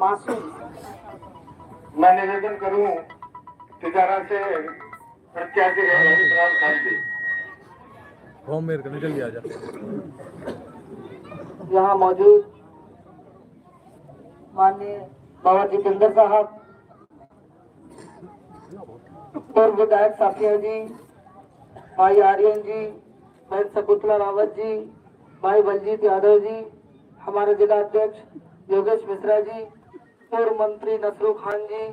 मासूम। मैं निवेदन करूं तिजारा से प्रत्याशी इमरान खान जी। होम मेयर करने जल्दी आ जा। यहाँ मौजूद माननीय बाबा जितेंद्र साहब, पूर्व विधायक साफिया जी, भाई आर्यन जी, बहन शकुंतला रावत जी, भाई बलजीत यादव जी, हमारे जिला अध्यक्ष योगेश मिश्रा जी, पूर्व मंत्री नसरू खान जी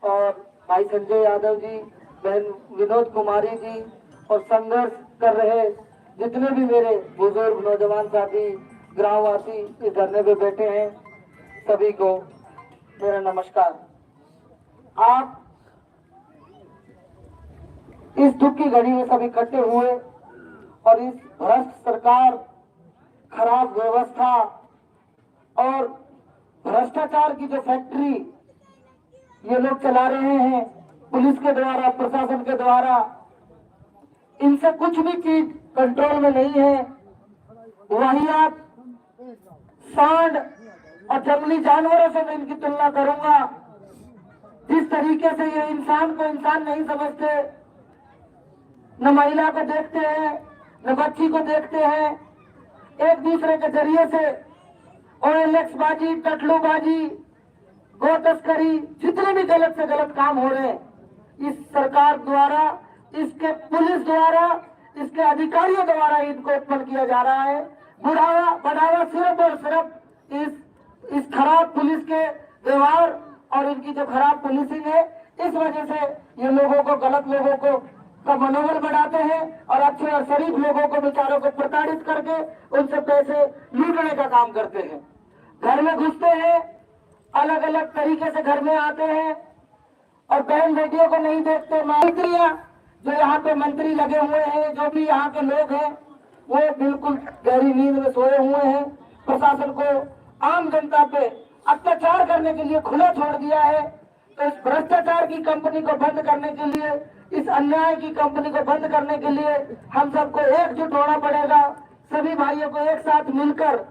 और भाई संजय यादव जी, बहन विनोद कुमारी जी और संघर्ष कर रहे जितने भी मेरे बुजुर्ग नौजवान साथी ग्रामवासी इस धरने पे बैठे हैं, सभी को मेरा नमस्कार। आप इस दुख की घड़ी में सब इकट्ठे हुए और इस भ्रष्ट सरकार, खराब व्यवस्था और भ्रष्टाचार की जो फैक्ट्री ये लोग चला रहे हैं पुलिस के द्वारा, प्रशासन के द्वारा, इनसे कुछ भी चीज कंट्रोल में नहीं है। वही आप सांड और जंगली जानवरों से मैं इनकी तुलना करूंगा। जिस तरीके से ये इंसान को इंसान नहीं समझते, न महिला को देखते हैं, न बच्ची को देखते हैं, एक दूसरे के जरिए से OLX बाजी, टटलूबाजी, गो तस्करी, जितने भी गलत से गलत काम हो रहे हैं, इस सरकार द्वारा, इसके पुलिस द्वारा, इसके अधिकारियों द्वारा इनको उत्पन्न किया जा रहा है। बढ़ावा सिर्फ और सिर्फ इस खराब पुलिस के व्यवहार और इनकी जो खराब पुलिसिंग है, इस वजह से ये लोगों को, गलत लोगों को का मनोबल बढ़ाते हैं और अच्छे और शरीफ लोगों को, बेचारों को प्रताड़ित करके उनसे पैसे लूटने का काम करते हैं। घर में घुसते हैं, अलग अलग तरीके से घर में आते हैं और बहन बेटियों को नहीं देखते। मंत्रियां जो यहाँ पे मंत्री लगे हुए हैं, जो भी यहाँ के लोग हैं, वो बिल्कुल गहरी नींद में सोए हुए हैं। प्रशासन को आम जनता पे अत्याचार करने के लिए खुला छोड़ दिया है। तो इस भ्रष्टाचार की कंपनी को बंद करने के लिए, इस अन्याय की कंपनी को बंद करने के लिए हम सबको एकजुट होना पड़ेगा। सभी भाइयों को एक साथ मिलकर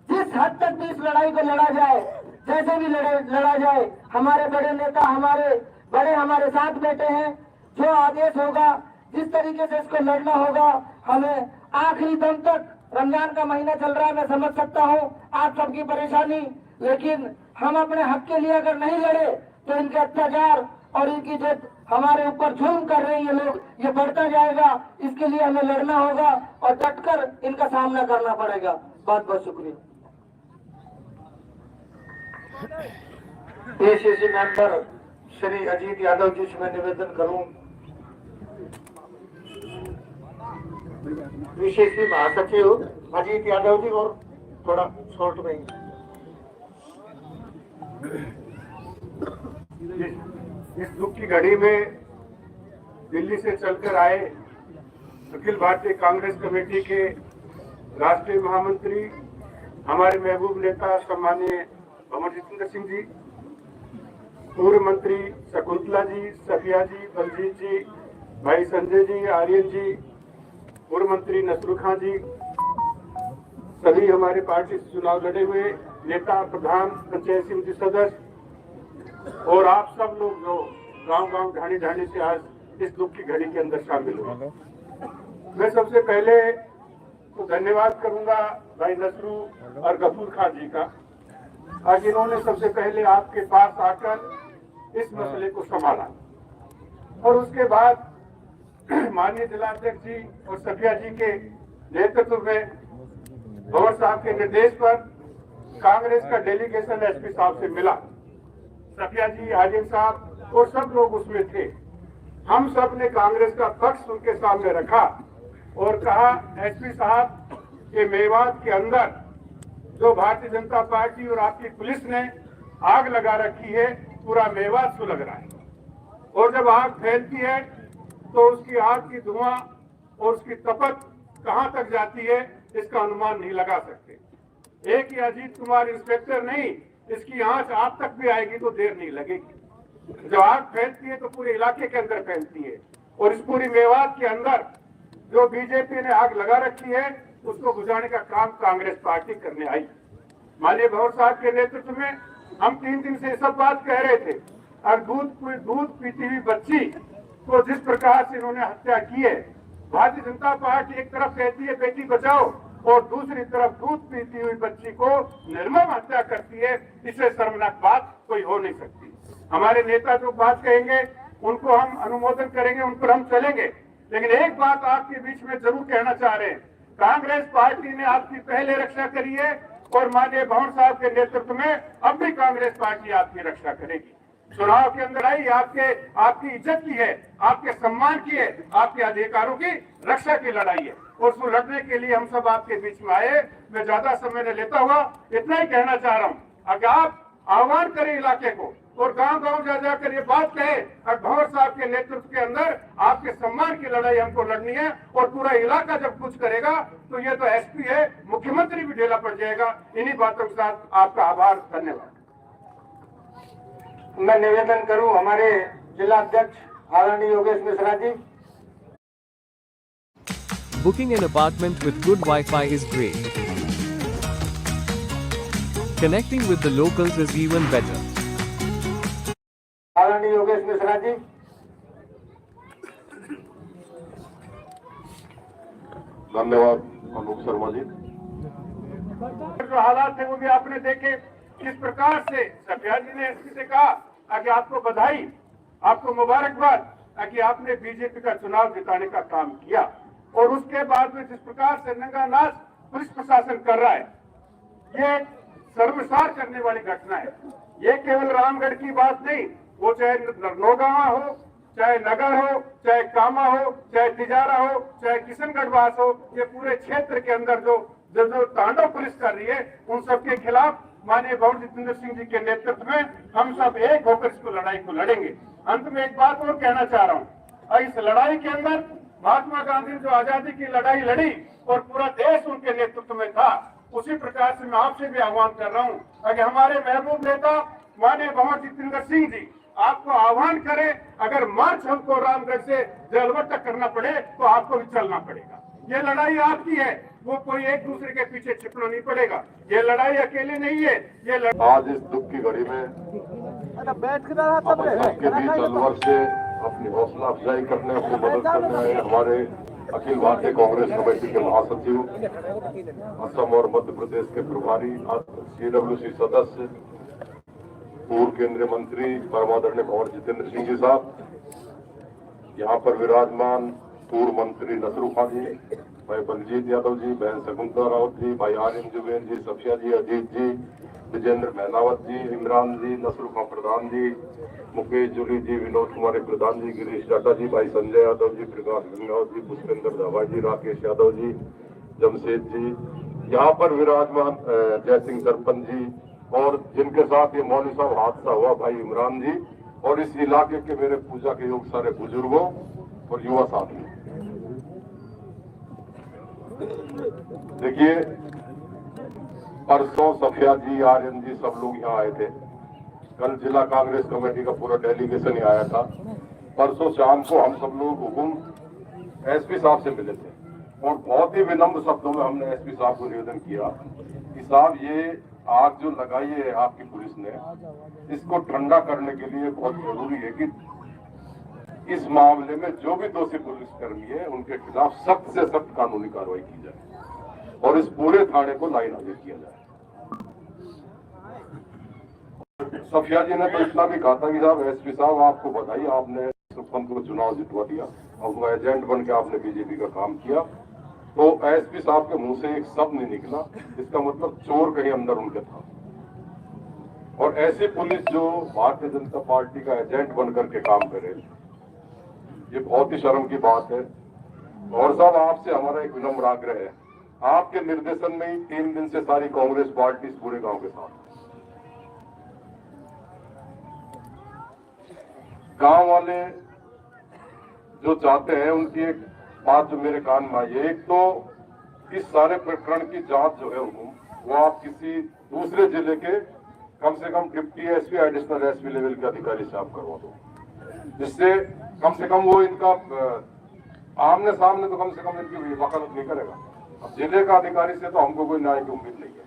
जिस हद तक भी इस लड़ाई को लड़ा जाए, जैसे भी लड़ा जाए, हमारे बड़े नेता, हमारे साथ बैठे हैं। जो आदेश होगा, जिस तरीके से इसको लड़ना होगा, हमें आखिरी दम तक। रमजान का महीना चल रहा है, मैं समझ सकता हूँ आप सबकी परेशानी, लेकिन हम अपने हक के लिए अगर नहीं लड़े तो इनके अत्याचार और इनकी जो हमारे ऊपर जुल्म कर रहे हैं ये लोग, ये बढ़ता जाएगा। इसके लिए हमें लड़ना होगा और डटकर इनका सामना करना पड़ेगा। बहुत बहुत शुक्रिया। PCC मेंबर श्री अजीत यादव जी से मैं निवेदन करूं, PCC महासचिव अजीत यादव जी, और थोड़ा शॉर्ट में इस दुख की घड़ी में दिल्ली से चलकर आए अखिल भारतीय कांग्रेस कमेटी के राष्ट्रीय महामंत्री, हमारे महबूब नेता सम्माननीय बाबा जितेंद्र सिंह जी, पूर्व मंत्री शकुंतला जी, सफिया जी, बलजीत जी, भाई संजय जी, आर्यन जी, पूर्व मंत्री नसरू खान जी, सभी हमारे पार्टी से चुनाव लड़े हुए नेता, प्रधान, पंचायत समिति सदस्य और आप सब लोग जो गांव-गांव, ढाणी-ढाणी से आज इस दुख की घड़ी के अंदर शामिल हुए। मैं सबसे पहले तो धन्यवाद करूंगा भाई नसरू और गफूर खान जी का, आज इन्होंने सबसे पहले आपके पास आकर इस मसले को संभाला और उसके बाद माननीय जिलाध्यक्ष जी और सफिया जी के नेतृत्व में भंवर साहब के निर्देश पर कांग्रेस का डेलीगेशन SP साहब से मिला। सफिया जी, आर्यन साहब और सब लोग उसमें थे। हम सब ने कांग्रेस का पक्ष उनके सामने रखा और कहा SP साहब के मेवात के अंदर जो भारतीय जनता पार्टी और आपकी पुलिस ने आग लगा रखी है, पूरा मेवात सुलग रहा है और जब आग फैलती है तो उसकी आग की धुआं और उसकी तपत कहां तक जाती है इसका अनुमान नहीं लगा सकते। एक ही अजीत कुमार इंस्पेक्टर नहीं, इसकी आंच आप तक भी आएगी तो देर नहीं लगेगी। जब आग फैलती है तो पूरे इलाके के अंदर फैलती है और इस पूरी मेवात के अंदर जो बीजेपी ने आग लगा रखी है उसको बुझाने का काम कांग्रेस पार्टी करने आई। माननीय भंवर साहब के नेतृत्व में हम 3 दिन से सब बात कह रहे थे। और दूध पीती हुई बच्ची को जिस प्रकार से इन्होंने हत्या की है, भारतीय जनता पार्टी एक तरफ कहती है बेटी बचाओ और दूसरी तरफ दूध पीती हुई बच्ची को निर्मम हत्या करती है। इससे शर्मनाक बात कोई हो नहीं सकती। हमारे नेता जो बात कहेंगे उनको हम अनुमोदन करेंगे, उन पर हम चलेंगे। लेकिन एक बात आपके बीच में जरूर कहना चाह रहे हैं, कांग्रेस पार्टी ने आपकी पहले रक्षा करी है और माननीय भवन साहब के नेतृत्व में अब भी कांग्रेस पार्टी आपकी रक्षा करेगी। चुनाव के अंदर आई आपकी इज्जत की है, आपके सम्मान की है, आपके अधिकारों की रक्षा की लड़ाई है। और उसको लड़ने के लिए हम सब आपके बीच में आए। मैं ज्यादा समय न लेता हुआ इतना ही कहना चाह रहा हूँ, अगर आप आह्वान करें इलाके को और गांव-गांव जा जाकर ये बात कहे, भंवर साहब के नेतृत्व के अंदर आपके सम्मान की लड़ाई हमको लड़नी है और पूरा इलाका जब कुछ करेगा तो ये तो एसपी है, मुख्यमंत्री भी ढीला पड़ जाएगा। इन्हीं बातों के साथ आपका आभार, धन्यवाद। मैं निवेदन करूं हमारे जिला अध्यक्ष आदरणीय Yogesh Mishra ji. Booking an apartment with good Wi-Fi is great. Connecting with the locals is even better. आदरणीय योगेश मिश्रा जी। धन्यवाद अनूप शर्मा जी। जो हालात थे वो भी आपने देखे। किस प्रकार से सफिया जी ने एसपी से कहा कि आपको बधाई, आपको मुबारकबाद कि आपने बीजेपी का चुनाव जिताने का काम किया। और उसके बाद में जिस प्रकार से नंगानाच पुलिस प्रशासन कर रहा है, ये शर्मसार करने वाली घटना है। ये केवल रामगढ़ की बात नहीं, वो चाहे नौगांवा हो, चाहे नगर हो, चाहे कामा हो, चाहे तिजारा हो, चाहे किशनगढ़वास हो, ये पूरे क्षेत्र के अंदर जो तांडव पुलिस कर रही है, उन सबके खिलाफ माननीय भवन जितेंद्र सिंह जी के नेतृत्व में हम सब एक होकर इसको लड़ाई को लड़ेंगे। अंत में एक बात और कहना चाह रहा हूँ, इस लड़ाई के अंदर महात्मा गांधी ने जो आजादी की लड़ाई लड़ी और पूरा देश उनके नेतृत्व में था, उसी प्रकार से मैं आपसे भी आह्वान कर रहा हूँ कि हमारे महबूब नेता माननीय भवन जितेंद्र सिंह जी आपको आह्वान करें, अगर मार्च हमको रामगढ़ से जलवा तक करना पड़े तो आपको भी चलना पड़ेगा। ये लड़ाई आपकी है, वो कोई एक दूसरे के पीछे छिपना नहीं पड़ेगा। ये लड़ाई अकेले नहीं है, ये आज इस दुख की घड़ी में सबके बीच अलवर से अपनी हौसला अफजाई करने, अपनी मदद करने आए हमारे अखिल भारतीय कांग्रेस कमेटी के महासचिव, असम और मध्य प्रदेश के प्रभारी, CWC सदस्य, पूर्व केंद्रीय मंत्री परमादरणीय भंवर जितेंद्र सिंह जी साहब, यहाँ पर विराजमान पूर्व मंत्री नसरू खान जी, भाई बलजीत यादव जी, बहन शकुंतला रावत जी, भाई आर्यन जुबेन जी, सफिया जी, अजीत जी, विजेंद्र महनावत जी, इमरान जी, नसरू खान प्रधान जी, मुकेश जुली जी, विनोद कुमार प्रधान जी, गिरीश टाटा जी, भाई संजय यादव जी, प्रकाश गंगावत जी, पुष्पेंद्र धावा जी, राकेश यादव जी, जमशेद जी, यहाँ पर विराजमान जयसिंह सरपंच जी और जिनके साथ ये मौलवी साहब हादसा हुआ भाई इमरान जी, और इस इलाके के मेरे पूजा के योग सारे बुजुर्गों और युवा साथी। देखिए परसों सफिया जी, आर्यन जी सब लोग यहाँ आए थे। कल जिला कांग्रेस कमेटी का पूरा डेलीगेशन ही आया था। परसों शाम को हम सब लोग हुकुम एसपी साहब से मिले थे और बहुत ही विनम्र शब्दों में हमने एसपी साहब को निवेदन किया कि साहब ये आग जो लगाई है आपकी पुलिस ने, इसको ठंडा करने के लिए बहुत जरूरी है कि इस मामले में जो भी दोषी पुलिसकर्मी है उनके खिलाफ सख्त से सख्त कानूनी कार्रवाई की जाए और इस पूरे थाने को लाइन हाजिर किया जाए। सफिया जी ने तो इतना भी कहा था कि साहब एसपी साहब आपको बधाई, आपने सुखपंत को चुनाव जितवा दिया और वो एजेंट बन के आपने बीजेपी का काम किया। तो एसपी साहब के मुंह से एक शब्द नहीं निकला, इसका मतलब चोर कहीं अंदर उनके था। और ऐसी पुलिस जो भारतीय जनता पार्टी का एजेंट बनकर के काम करे, ये बहुत ही शर्म की बात है। और साहब आपसे हमारा एक विनम्र आग्रह है, आपके निर्देशन में ही 3 दिन से सारी कांग्रेस पार्टी इस पूरे गांव के साथ, गांव वाले जो चाहते हैं उनकी एक बात जो मेरे कान में आई है, एक तो इस सारे प्रकरण की जांच जो है वो आप किसी दूसरे जिले के कम से कम deputy SP, additional SP level के अधिकारी से आप करवा दो, जिससे कम से कम वो इनका आमने सामने तो कम से कम इनकी वकालत नहीं करेगा। अब जिले का अधिकारी से तो हमको कोई न्याय की उम्मीद नहीं है।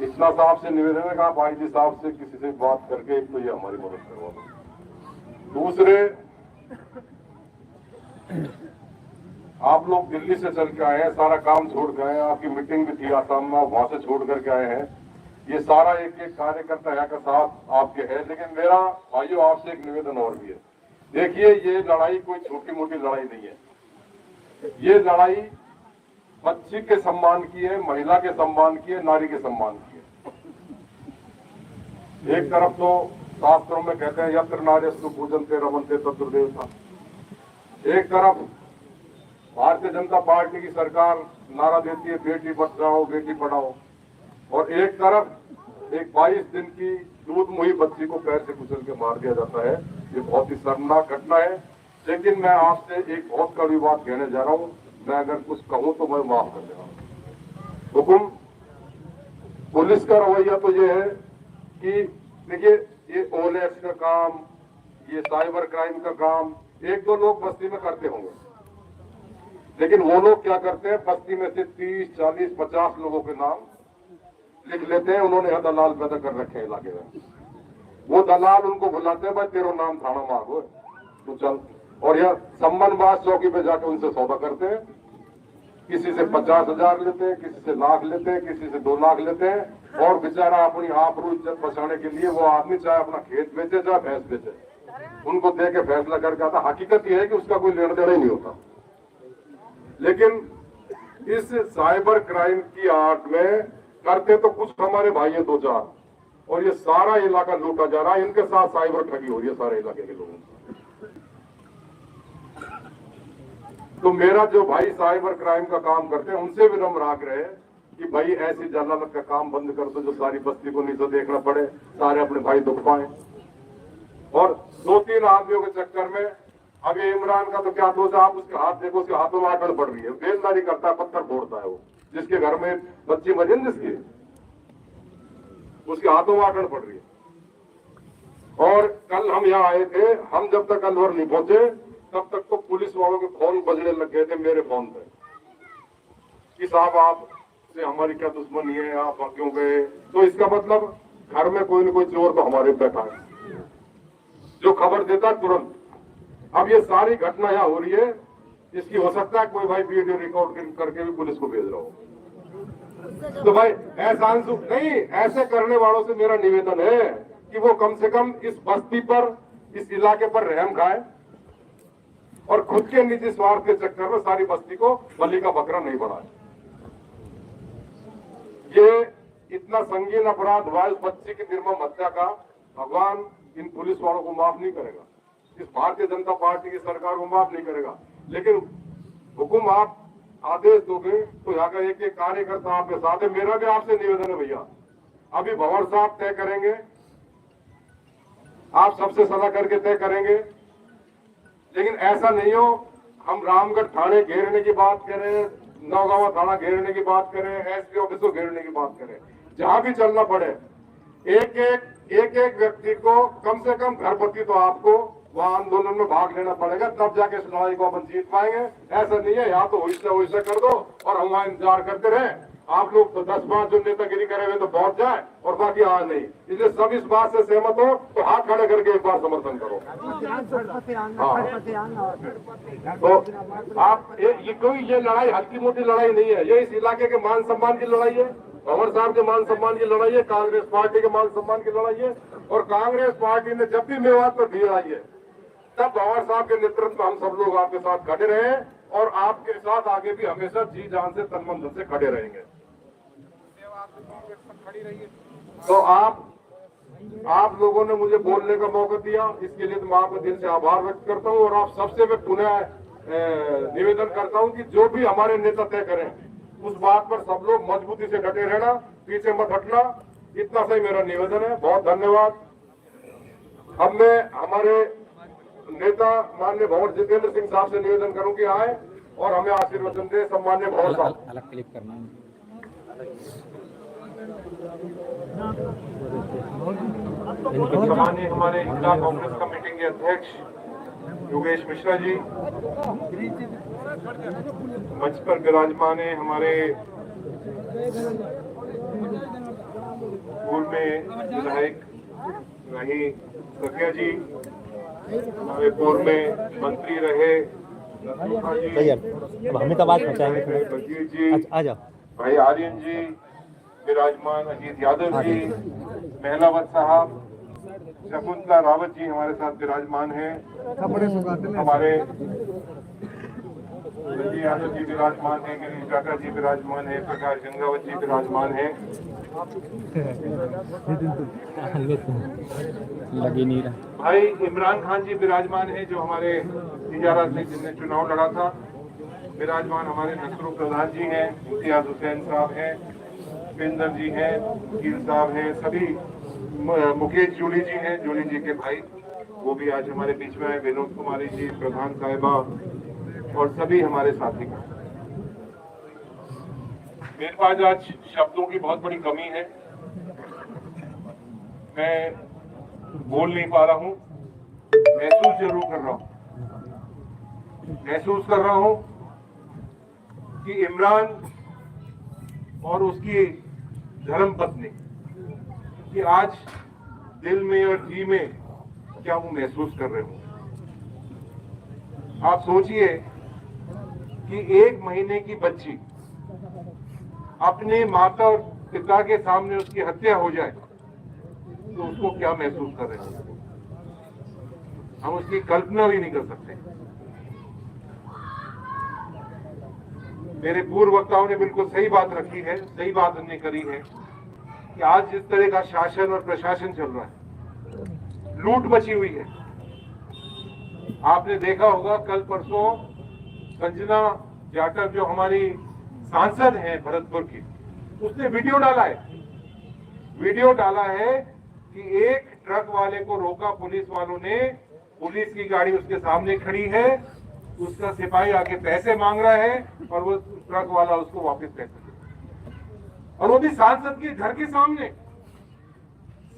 इतना सा आपसे निवेदन है कि आप आईजी साहब से किसी से बात करके एक तो ये हमारी मदद करवा दो। दूसरे, आप लोग दिल्ली से चल के आए हैं, सारा काम छोड़ के आए हैं, आपकी मीटिंग भी थी आसाम में, आप वहां से छोड़ करके आए हैं। ये सारा एक एक कार्यकर्ता यहाँ का साथ आपके है, लेकिन मेरा भाइयों आपसे एक निवेदन और भी है। देखिए, ये लड़ाई कोई छोटी मोटी लड़ाई नहीं है। ये लड़ाई बच्ची के सम्मान की है, महिला के सम्मान की है, नारी के सम्मान की है। एक तरफ तो शास्त्रों में कहते हैं यत्र नार्यस्तु पूजन्ते रमन्ते तत्र देवता, एक तरफ भारतीय जनता पार्टी की सरकार नारा देती है बेटी बचाओ बेटी पढ़ाओ, और एक तरफ एक 22 दिन की दूध मुही बच्ची को पैर से कुचल के मार दिया जाता है। ये बहुत ही शर्मनाक घटना है। लेकिन मैं आपसे एक बहुत कड़वी बात कहने जा रहा हूँ, मैं अगर कुछ कहूँ तो मैं माफ कर देना। हुकुम पुलिस का रवैया तो ये है कि देखिए, ये ओलेक्स का काम, ये साइबर क्राइम का काम एक दो लोग बस्ती में करते होंगे, लेकिन वो लोग क्या करते हैं, बस्ती में से 30, 40, 50 लोगों के नाम लिख लेते हैं। उन्होंने यहाँ दलाल पैदा कर रखे हैं इलाके में। वो दलाल उनको बुलाते हैं, भाई तेरा नाम थाना मांगो तू चल, और यह संबंधबाज चौकी पे जाके उनसे सौदा करते हैं। किसी से 50,000 लेते हैं, किसी से लाख लेते हैं, किसी से 2 लाख लेते हैं, और बेचारा अपनी आबरू इज्जत बचाने के लिए वो आदमी चाहे अपना खेत बेचे चाहे भैंस बेचे, उनको दे के फैसला करके आता। हकीकत यह है कि उसका कोई लेना देना ही नहीं होता। लेकिन इस साइबर क्राइम की आड़ में करते तो कुछ हमारे भाई हैं 2-4, और ये सारा इलाका लूटा जा रहा है। इनके साथ साइबर ठगी हो रही है सारे इलाके के लोगों से। तो मेरा जो भाई साइबर क्राइम का काम करते हैं उनसे भी नम्र आग्रह है कि भाई ऐसी जलालत का काम बंद कर दो, जो सारी बस्ती को नीचे देखना पड़े, सारे अपने भाई दुख पाए। और 2-3 आदमियों के चक्कर में अभी इमरान का तो क्या दोष है, आप उसके हाथ देखो, उसके हाथों में आकड़ पड़ रही है, बेलदारी करता है, पत्थर फोड़ता है। वो जिसके घर में बच्ची मजे जिसकी, उसके हाथों में आकड़ पड़ रही है। और कल हम यहाँ आए थे, हम जब तक अलवर नहीं पहुंचे तब तक तो पुलिस वालों के फोन बजने लग गए थे मेरे फोन पे कि साहब आप से हमारी क्या दुश्मनी है, आप क्यों गए। तो इसका मतलब घर में कोई न कोई चोर तो हमारे बैठा है जो खबर देता तुरंत। अब ये सारी घटना यहाँ हो रही है, इसकी हो सकता है कोई भाई वीडियो रिकॉर्ड करके भी पुलिस को भेज रहा हो। तो भाई ऐसा नहीं, ऐसे करने वालों से मेरा निवेदन है कि वो कम से कम इस बस्ती पर, इस इलाके पर रहम खाए, और खुद के निजी स्वार्थ के चक्कर में सारी बस्ती को बलि का बकरा नहीं बढ़ाए। ये इतना संगीन अपराध हुआ, इस बच्ची की निर्मम हत्या का, भगवान इन पुलिस वालों को माफ नहीं करेगा, इस भारतीय जनता पार्टी की सरकार को माफ नहीं करेगा। लेकिन हुकुम आप आदेश दोगे तो यहाँ का एक एक कार्यकर्ता आपके साथ है। मेरा भी आपसे निवेदन है भैया, अभी भंवर साहब तय करेंगे, आप सबसे सलाह करके तय करेंगे। लेकिन ऐसा नहीं हो हम रामगढ़ थाने घेरने की बात करें, नौगांव थाना घेरने की बात करें, एसपी ऑफिस को घेरने की बात करें, जहां भी चलना पड़े एक एक व्यक्ति को कम से कम घर प्रति तो आपको वहां आंदोलन में भाग लेना पड़ेगा, तब जाके इस लड़ाई को अपन जीत पाएंगे। ऐसा नहीं है यहाँ तो वैसे कर दो और हम वहां इंतजार करते रहे। आप लोग तो 10-5 जो नेतागिरी करे हुए तो पहुंच जाए और बाकी आज नहीं। इसलिए सब इस बात से सहमत हो तो हाथ खड़े करके एक बार समर्थन करो। तो आप ये कोई ये लड़ाई हल्की मोटी लड़ाई नहीं है, ये इस इलाके के मान सम्मान की लड़ाई है, भंवर साहब के मान सम्मान की लड़ाई है, कांग्रेस पार्टी के मान सम्मान की लड़ाई है। और कांग्रेस पार्टी ने जब भी मेवात पर भीड़ आई है तब भंवर साहब के नेतृत्व में हम सब लोग आपके साथ खड़े रहे और आपके साथ आगे भी हमेशा जी जान से तन मन धन से खड़े रहेंगे। तो आप लोगों ने मुझे बोलने का मौका दिया, इसके लिए तो मैं आपका दिल से आभार व्यक्त करता हूं। और आप सबसे मैं पुनः निवेदन करता हूं कि जो भी हमारे नेता तय करें उस बात पर सब लोग मजबूती से डटे रहना, पीछे मत हटना, इतना सा ही मेरा निवेदन है। बहुत धन्यवाद। अब मैं हमारे नेता माननीय भंवर जितेंद्र सिंह साहब से निवेदन करूं कि आए और हमें आशीर्वचन दे। सम्मान्य भंवर साहब, अलग क्लिक करना है। सम्मान्य हमारे जिला कांग्रेस कमेटी के अध्यक्ष योगेश मिश्रा जी, मंच पर विराजमान है हमारे पूर्व में विधायक रही सत्या जी, हमारे पूर्व में मंत्री रहे अब हमें तो बात पहुंचाएंगे बलजीत जी, आ जाओ भाई आर्यन जी विराजमान, अजीत यादव जी, महलावत साहब, शकुंतला रावत जी हमारे साथ विराजमान हैं, हमारे संजय यादव जी विराजमान हैं, गिरीश टाटा जी विराजमान हैं, प्रकाश गंगावत जी विराजमान हैं, लगी नहीं रहा। भाई इमरान खान जी विराजमान हैं जो हमारे तिजारा से जिनने चुनाव लड़ा था, विराजमान हमारे नसरू प्रधान जी हैं, इम्तियाज हुसैन साहब हैं, बिंदर जी हैं, वकील साहब हैं, सभी मुकेश जूली जी हैं, जूली जी के भाई वो भी आज हमारे बीच में आए, विनोद कुमारी जी, प्रधान साहिबा और सभी हमारे साथी। मेरे पास आज शब्दों की बहुत बड़ी कमी है, मैं बोल नहीं पा रहा हूं, महसूस जरूर कर रहा हूं, महसूस कर रहा हूं कि इमरान और उसकी धर्मपत्नी कि आज दिल में और जी में क्या वो महसूस कर रहे हो। आप सोचिए कि 1 महीने की बच्ची अपने माता और पिता के सामने उसकी हत्या हो जाए तो उसको क्या महसूस कर रहे हैं, हम उसकी कल्पना भी नहीं कर सकते। मेरे पूर्व वक्ताओं ने बिल्कुल सही बात रखी है, सही बात उन्होंने करी है कि आज जिस तरह का शासन और प्रशासन चल रहा है, लूट मची हुई है। आपने देखा होगा कल परसों संजना जाटव जो हमारी सांसद हैं भरतपुर की, उसने वीडियो डाला है कि एक ट्रक वाले को रोका पुलिस वालों ने, पुलिस की गाड़ी उसके सामने खड़ी है, उसका सिपाही आके पैसे मांग रहा है और वो ट्रक वाला उसको वापस पैसे दे, और वो भी सांसद के घर के सामने,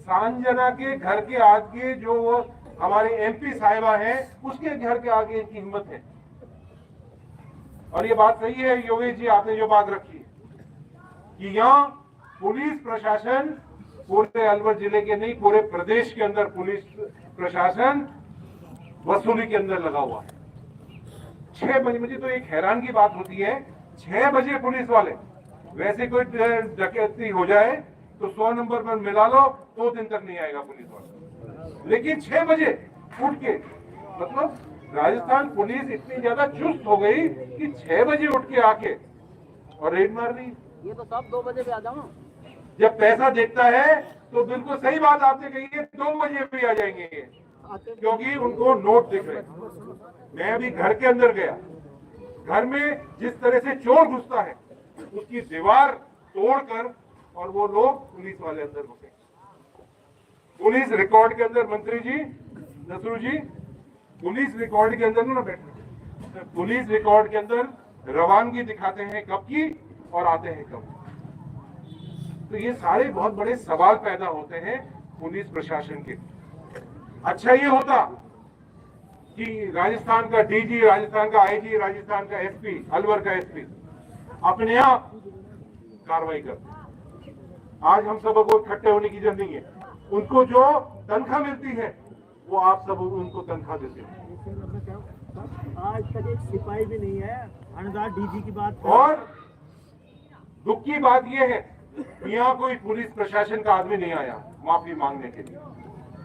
सांजना के घर के आगे जो वो हमारे एमपी साहिबा हैं उसके घर के आगे इनकी हिम्मत है। और ये बात सही है योगेश जी, आपने जो बात रखी कि यहाँ पुलिस प्रशासन पूरे अलवर जिले के नहीं पूरे प्रदेश के अंदर पुलिस प्रशासन वसूली के अंदर लगा हुआ है। 6 बजे, मुझे तो एक हैरान की बात होती है, 6 बजे पुलिस वाले, वैसे कोई डकैती हो जाए तो 100 नंबर पर मिला लो, 2 दिन तक नहीं आएगा पुलिस वाला, लेकिन 6 बजे उठ के, मतलब राजस्थान पुलिस इतनी ज्यादा चुस्त हो गई कि 6 बजे उठ के आके और रेड मार रही। ये तो सब 2 बजे भी आ जाऊं। जब पैसा देखता है तो बिल्कुल सही बात आपने कही है, 2 बजे भी आ जाएंगे क्योंकि उनको नोट दिख रहे। मैं अभी घर के अंदर गया, घर में जिस तरह से चोर घुसता है उसकी दीवार तोड़कर और वो लोग पुलिस वाले अंदर घुसे। पुलिस रिकॉर्ड के अंदर, मंत्री जी, नसरू जी, पुलिस रिकॉर्ड के अंदर ना बैठे, पुलिस रिकॉर्ड के अंदर रवानगी दिखाते हैं कब की और आते हैं कब। तो ये सारे बहुत बड़े सवाल पैदा होते हैं पुलिस प्रशासन के। अच्छा ये होता कि राजस्थान का डीजी, राजस्थान का आईजी, राजस्थान का एसपी, अलवर का एसपी अपने आप कार्रवाई करते। आज हम सबको इकट्ठे होने की जरूरत नहीं है, उनको जो तनख्वाह मिलती है वो आप सब उनको तनख्वाह देते हैं। आज तक एक सिपाही भी नहीं है, अनदार डीजी की बात। और दुख की बात यह है यहाँ कोई पुलिस प्रशासन का आदमी नहीं आया माफी मांगने के लिए,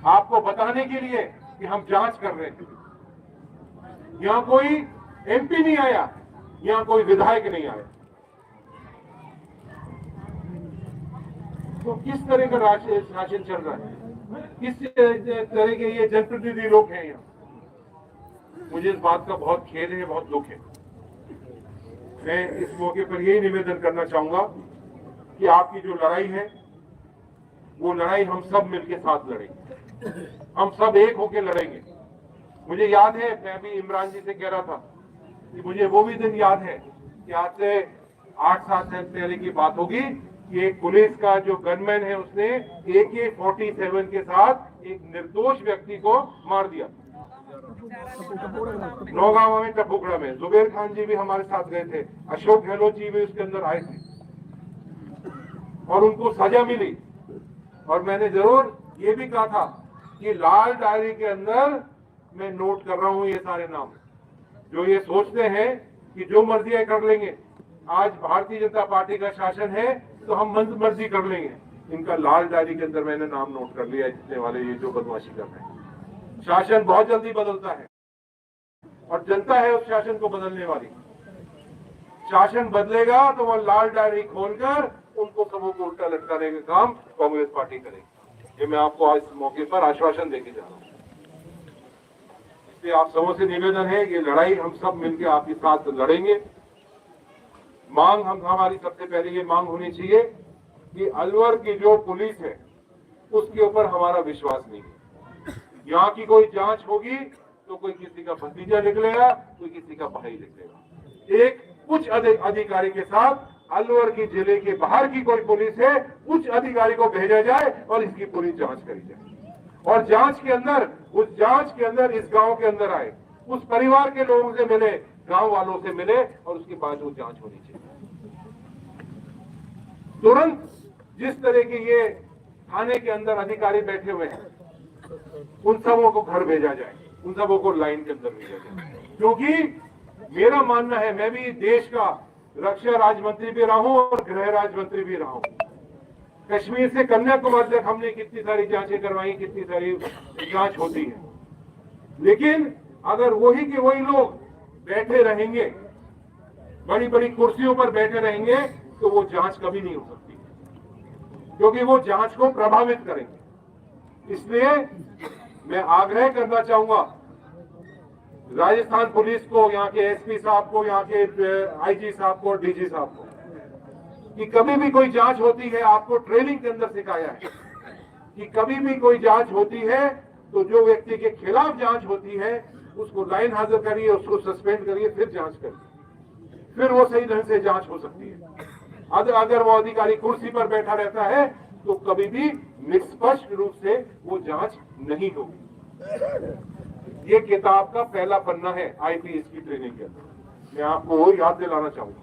आपको बताने के लिए कि हम जांच कर रहे थे। यहाँ कोई एमपी नहीं आया, यहाँ कोई विधायक नहीं आया। तो किस तरह का शासन चल रहा है, किस तरह के ये जनप्रतिनिधि लोग हैं यहाँ। मुझे इस बात का बहुत खेद है, बहुत दुख है। मैं इस मौके पर यही निवेदन करना चाहूंगा कि आपकी जो लड़ाई है वो लड़ाई हम सब मिलकर साथ लड़ेंगे, हम सब एक होकर लड़ेंगे। मुझे याद है, मैं भी इमरान जी से कह रहा था कि मुझे वो भी दिन याद है कि आज से 8-7 साल पहले की बात होगी कि एक पुलिस का जो गनमैन है उसने AK-47 के साथ एक निर्दोष व्यक्ति को मार दिया नौगांव में, टपुकड़ा में। जुबेर खान जी भी हमारे साथ गए थे, अशोक गहलोत जी भी उसके अंदर आए थे और उनको सजा मिली। और मैंने जरूर ये भी कहा था कि लाल डायरी के अंदर मैं नोट कर रहा हूं ये सारे नाम। जो ये सोचते हैं कि जो मर्जी कर लेंगे, आज भारतीय जनता पार्टी का शासन है तो हम मर्जी कर लेंगे, इनका लाल डायरी के अंदर मैंने नाम नोट कर लिया है, जितने वाले ये जो बदमाशी कर रहे हैं। शासन बहुत जल्दी बदलता है और जनता है उस शासन को बदलने वाली। शासन बदलेगा तो वो लाल डायरी खोलकर उनको सबों को उल्टा लटकाने का काम कांग्रेस पार्टी करेगी। ये मैं आपको आज इस मौके पर आश्वासन देके जा रहा हूँ। इसलिए आप सबों से निवेदन है, ये लड़ाई हम सब मिलकर आपके साथ लड़ेंगे। मांग हमारी सबसे पहले ये मांग होनी चाहिए कि अलवर की जो पुलिस है उसके ऊपर हमारा विश्वास नहीं है। यहाँ की कोई जांच होगी तो कोई किसी का भतीजा निकलेगा, कोई किसी का भाई निकलेगा। एक उच्च अधिकारी के साथ अलवर की जिले के बाहर की कोई पुलिस है, उच्च अधिकारी को भेजा जाए और इसकी पूरी जांच करी जाए। और जांच के अंदर, उस जांच के अंदर इस गांव के अंदर आए, उस परिवार के लोगों से मिले, गांव वालों से मिले और उसके बाद वो जांच होनी चाहिए। तुरंत जिस तरह के ये थाने के अंदर अधिकारी बैठे हुए हैं, उन सबों को घर भेजा जाए, उन सबों को लाइन के अंदर भेजा जाए। क्योंकि मेरा मानना है, मैं भी देश का रक्षा राज्य मंत्री भी रहा हूं और गृह राज्य मंत्री भी रहा हूं। कश्मीर से कन्याकुमारी तक हमने कितनी सारी जांचें करवाई, कितनी सारी जांच होती है, लेकिन अगर वही के वही लोग बैठे रहेंगे, बड़ी बड़ी कुर्सियों पर बैठे रहेंगे, तो वो जांच कभी नहीं हो सकती, क्योंकि वो जांच को प्रभावित करेंगे। इसलिए मैं आग्रह करना चाहूंगा राजस्थान पुलिस को, यहाँ के एसपी साहब को, यहाँ के आईजी साहब को, डीजी साहब को, कि कभी भी कोई जांच होती है, आपको ट्रेनिंग के अंदर सिखाया है कि कभी भी कोई जांच होती है तो जो व्यक्ति के खिलाफ जांच होती है उसको लाइन हाजिर करिए, उसको सस्पेंड करिए, फिर जांच करिए, फिर वो सही ढंग से जांच हो सकती है। अगर वो अधिकारी कुर्सी पर बैठा रहता है तो कभी भी निष्पक्ष रूप से वो जांच नहीं होगी। ये किताब का पहला पन्ना है आईपीएस की ट्रेनिंग के अंदर, मैं आपको वो याद दिलाना चाहूंगा।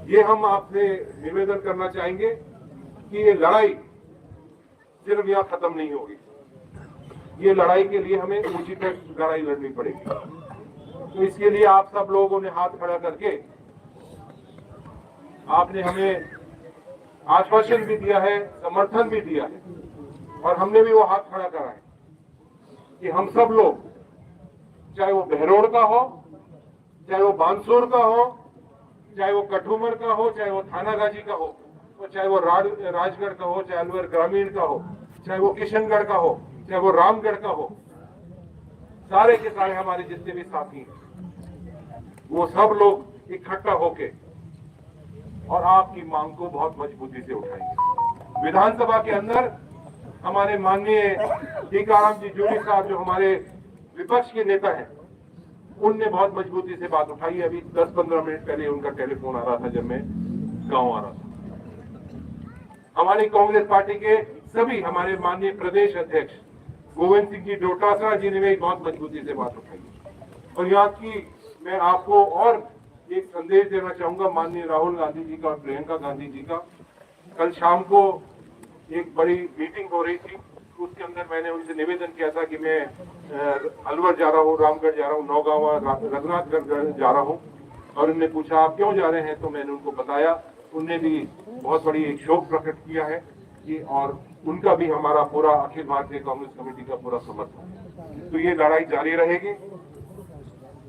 ये हम आपसे निवेदन करना चाहेंगे कि ये लड़ाई सिर्फ यहाँ खत्म नहीं होगी, ये लड़ाई के लिए हमें ऊंची तक लड़ाई लड़नी पड़ेगी। तो इसके लिए आप सब लोगों ने हाथ खड़ा करके आपने हमें आश्वासन भी दिया है, समर्थन भी दिया है, और हमने भी वो हाथ खड़ा करा है कि हम सब लोग, चाहे वो बहरोड़ का हो, चाहे वो बानसूर का हो, चाहे वो कठुमर का हो, चाहे वो थानागाजी का हो, चाहे वो राजगढ़ का हो, चाहे अलवर ग्रामीण का हो, चाहे वो किशनगढ़ का हो, चाहे वो रामगढ़ का हो, सारे के सारे हमारे जितने भी साथी हैं वो सब लोग इकट्ठा होके और आपकी मांग को बहुत मजबूती से उठाएंगे। विधानसभा के अंदर हमारे माननीय टीकाराम जी जूली साहब, जो हमारे विपक्ष के नेता हैं, उनने बहुत मजबूती से बात उठाई। अभी 10-15 मिनट पहले उनका टेलीफोन आ रहा था जब मैं गांव आ रहा था। हमारी कांग्रेस पार्टी के सभी, हमारे माननीय प्रदेश अध्यक्ष गोविंद सिंह जी डोटासरा जी ने भी बहुत मजबूती से बात उठाई। और यहाँ की मैं आपको और एक संदेश देना चाहूंगा माननीय राहुल गांधी जी का और प्रियंका गांधी जी का। कल शाम को एक बड़ी मीटिंग हो रही थी, उसके अंदर मैंने उनसे निवेदन किया था कि मैं अलवर जा रहा हूँ, रामगढ़ जा रहा हूँ, नौगांव, रघुनाथगढ़ जा रहा हूँ, और उन्होंने पूछा आप क्यों जा रहे हैं, तो मैंने उनको बताया। उनने भी बहुत बड़ी एक शोक प्रकट किया है कि, और उनका भी हमारा पूरा अखिल भारतीय कांग्रेस कमेटी का पूरा समर्थन। तो ये लड़ाई जारी रहेगी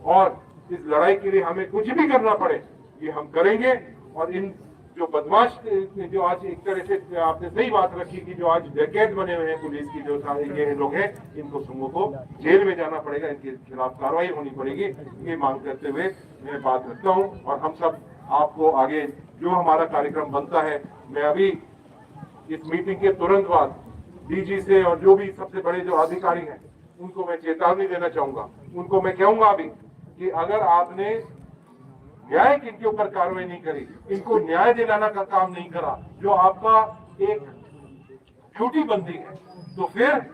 और इस लड़ाई के लिए हमें कुछ भी करना पड़े ये हम करेंगे। और इन जो बदमाश, जो आज एक तरह से आपने सही बात रखी कि जो आज डकैत बने हुए हैं पुलिस की, जो सारे ये लोग हैं, इनको समूह को जेल में जाना पड़ेगा, इनके खिलाफ कार्रवाई होनी पड़ेगी, ये मांग करते हुए मैं बात रखता हूँ। और हम सब आपको आगे जो हमारा कार्यक्रम बनता है, मैं अभी इस मीटिंग के तुरंत बाद डीजी से और जो भी सबसे बड़े जो अधिकारी हैं उनको मैं चेतावनी देना चाहूंगा। उनको मैं कहूंगा अभी कि अगर आपने न्याय इनके ऊपर कार्रवाई नहीं करी, इनको न्याय दिलाना का काम नहीं करा, जो आपका एक ड्यूटी बनती है, तो फिर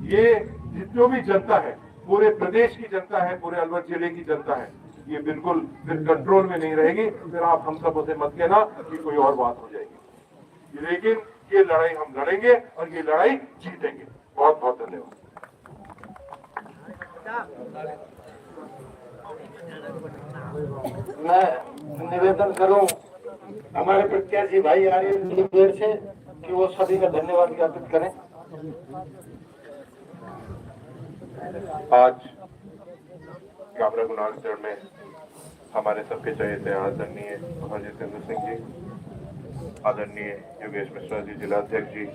ये जितनी भी जनता है, पूरे प्रदेश की जनता है, पूरे अलवर जिले की जनता है, ये बिल्कुल फिर कंट्रोल में नहीं रहेगी। फिर आप हम सबों से मत कहना कि कोई और बात हो जाएगी। लेकिन ये लड़ाई हम लड़ेंगे और ये लड़ाई जीतेंगे। बहुत बहुत धन्यवाद। मैं निवेदन करूं हमारे प्रत्याशी भाई आ रहे हैं देर से कि वो सभी का धन्यवाद ज्ञापित करें। आज कामरा गुनागढ़ में हमारे सबके चहेते आदरणीय अजीत सिंह जी, आदरणीय योगेश मिश्रा जी जिलाध्यक्ष जी,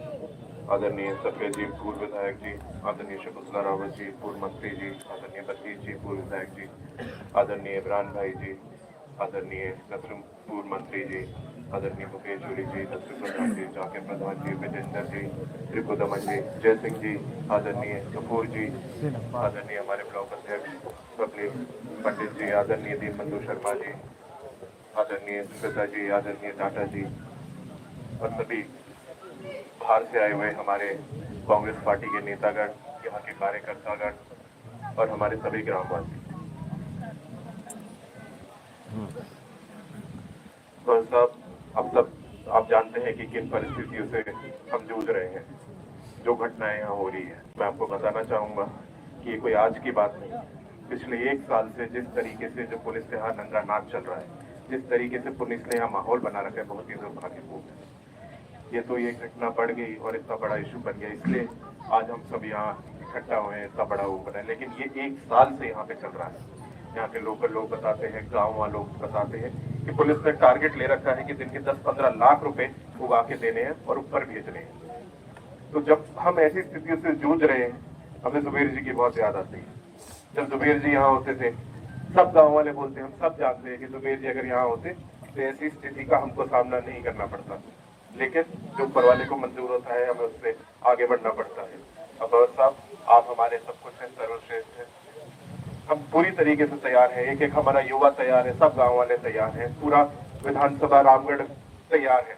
आदरणीय सफेद जी पूर्व विधायक जी, आदरणीय शकुंतला रावत जी पूर्व मंत्री जी, आदरणीय बत्तीस जी पूर्व विधायक जी, आदरणीय इमरान भाई जी, आदरणीय नसरुम पूर्व मंत्री जी, आदरणीय मुकेश जोड़ी जी, नसरुम प्रधान जी, जाकिर प्रधान जी, विजेंद्र जी, त्रिपुदमन जी, जय सिंह जी, आदरणीय कपूर जी, आदरणीय हमारे ब्लॉक अध्यक्ष बबली पंडित जी, आदरणीय दीनबंधु शर्मा जी, आदरणीय सुश्रिता जी, आदरणीय टाटा जी और सभी बाहर से आए हुए हमारे कांग्रेस पार्टी के नेतागण, यहाँ के कार्यकर्तागण और हमारे सभी ग्रामवासी। तो साहब, अब तक आप जानते हैं कि किन परिस्थितियों से हम जूझ रहे हैं, जो घटनाएं यहाँ हो रही है। मैं आपको बताना चाहूंगा कि ये कोई आज की बात नहीं। पिछले 1 साल से जिस तरीके से जो पुलिस के यहाँ नंगा नाच चल रहा है, जिस तरीके से पुलिस ने यहाँ माहौल बना रखा है, बहुत ही दुर्भाग्यपूर्ण है। ये तो ये घटना बढ़ गई और इतना बड़ा इशू बन गया, इसलिए आज हम सब यहाँ इकट्ठा हुए हैं, इतना बड़ा वो बना है। लेकिन ये 1 साल से यहाँ पे चल रहा है। यहाँ के लोकल लोग बताते हैं, गांव वाले लोग बताते हैं कि पुलिस ने टारगेट ले रखा है कि दिन के 10-15 लाख रुपए उगा के देने हैं और ऊपर भेजने हैं। तो जब हम ऐसी स्थितियों से जूझ रहे हैं, हमें जुबेर जी की बहुत याद आती है। जब जुबेर जी यहाँ होते थे, सब गाँव वाले बोलते हैं, हम सब जानते हैं कि जुबेर जी अगर यहाँ होते तो ऐसी स्थिति का हमको सामना नहीं करना पड़ता। लेकिन जो ऊपर वाले को मंजूर होता है, हमें उससे आगे बढ़ना पड़ता है। अब साहब, आप हमारे सब कुछ हैं, सर्वश्रेष्ठ हैं। हम पूरी तरीके से तैयार हैं, एक एक हमारा युवा तैयार है, सब गांव वाले तैयार हैं, पूरा विधानसभा रामगढ़ तैयार है।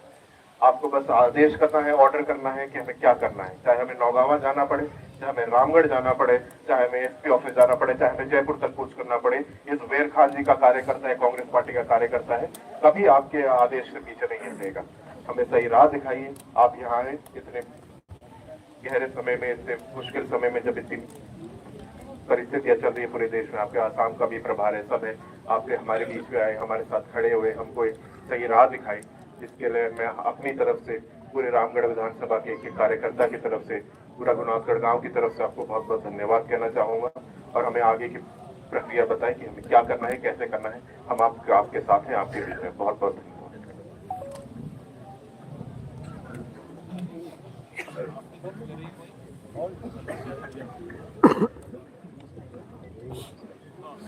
आपको बस आदेश करना है, ऑर्डर करना है कि हमें क्या करना है। चाहे हमें नौगावा जाना पड़े, चाहे हमें रामगढ़ जाना पड़े, चाहे हमें एसपी ऑफिस जाना पड़े, चाहे हमें जयपुर तक कूच करना पड़े। ये जुबेर खान जी का कार्यकर्ता है, कांग्रेस पार्टी का कार्यकर्ता है, कभी आपके आदेश से पीछे नहीं हटेगा। हमें सही राह दिखाइए। आप यहाँ आए इतने गहरे समय में, इतने मुश्किल समय में, जब इतनी परिस्थितियां चल रही है पूरे देश में, आपके आसाम का भी प्रभार है, सब है, आपके हमारे बीच में आए, हमारे साथ खड़े हुए, हमको एक सही राह दिखाई। इसके लिए मैं अपनी तरफ से, पूरे रामगढ़ विधानसभा के एक कार्यकर्ता की तरफ से, पूरा गुनागढ़ गांव की तरफ से आपको बहुत बहुत धन्यवाद कहना चाहूंगा। और हमें आगे की प्रक्रिया बताएं कि हमें क्या करना है, कैसे करना है। हम आपके साथ हैं, आपके बीच में। बहुत बहुत धन्यवाद।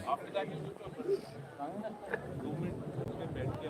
आपने जाके 2 मिनट बैठ के